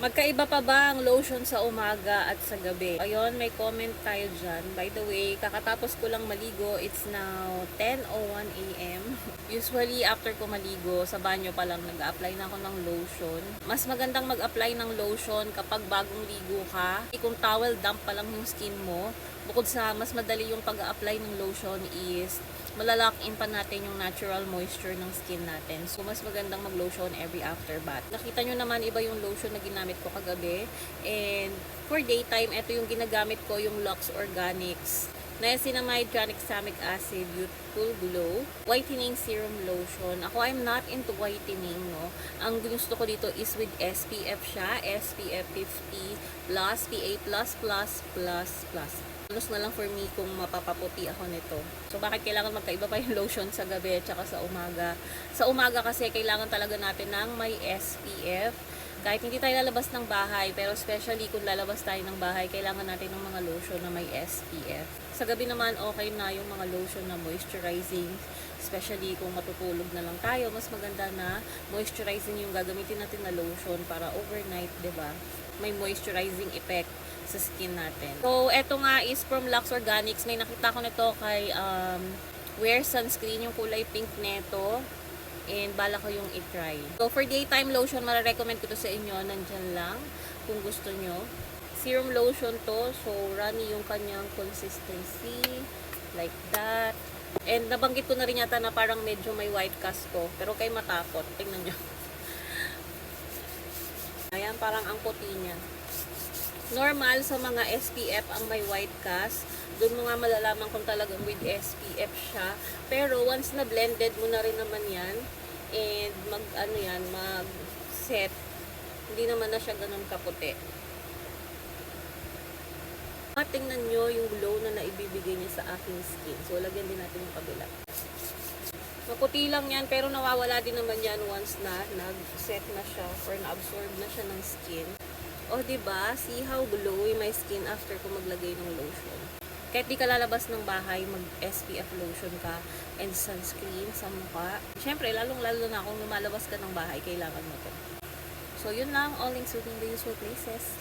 Magkaiba pa ba ang lotion sa umaga at sa gabi? Ayun, may comment tayo dyan. By the way, kakatapos ko lang maligo. It's now 10:01 a.m. Usually, after ko maligo, sa banyo pa lang nag-a-apply na ako ng lotion. Mas magandang mag-apply ng lotion kapag bagong ligo ka. Kung towel damp pa lang yung skin mo, bukod sa mas madali yung pag-a-apply ng lotion is malalock in pa natin yung natural moisture ng skin natin. So, mas magandang mag-lotion every after bath. Nakita nyo naman, iba yung lotion na ginamit ko kagabi. And for daytime, ito yung ginagamit ko, yung Lux Organics Niacinamide Tranexamic Acid Youthful Glow Whitening Serum Lotion. Ako, I'm not into whitening, no? Ang gusto ko dito is with SPF siya. SPF 50 plus, PA+++++. Bonus na lang for me kung mapapaputi ako nito. So, bakit kailangan magkaiba pa yung lotion sa gabi at saka sa umaga? Sa umaga kasi kailangan talaga natin ng may SPF. Kahit hindi tayo lalabas ng bahay, pero especially kung lalabas tayo ng bahay, kailangan natin ng mga lotion na may SPF. Sa gabi naman, okay na yung mga lotion na moisturizing. Especially kung matutulog na lang tayo, mas maganda na moisturizing yung gagamitin natin na lotion para overnight, 'di ba? May moisturizing effect sa skin natin. So, eto nga is from Lux Organics. May nakita ko nito kay Wear Sunscreen, yung kulay pink neto. And bala ko yung i-try. So, for daytime lotion, mararecommend ko to sa inyo. Nandyan lang kung gusto nyo. Serum lotion to. So, runny yung kanyang consistency. Like that. And nabanggit ko na rin yata na parang medyo may white cast to. Pero kay matakot. Tingnan nyo. Ayan, parang ang puti niya. Normal sa mga SPF ang may white cast. Doon mo nga malalaman kung talagang with SPF siya. Pero once na blended mo na rin naman yan, and mag-set, hindi naman na siya ganun kaputi. Tingnan nyo yung glow na naibibigay niya sa aking skin. So, lagyan din natin yung kabila. Maputi lang yan, pero nawawala din naman yan once na nag-set na siya or na-absorb na siya ng skin. O, diba? See how glowy my skin after ko maglagay ng lotion. Kahit di ka lalabas ng bahay, mag-SPF lotion ka and sunscreen sa mukha. Siyempre, lalong-lalo na kung lumalabas ka ng bahay, kailangan mo to. So, yun lang. All links within the usual places.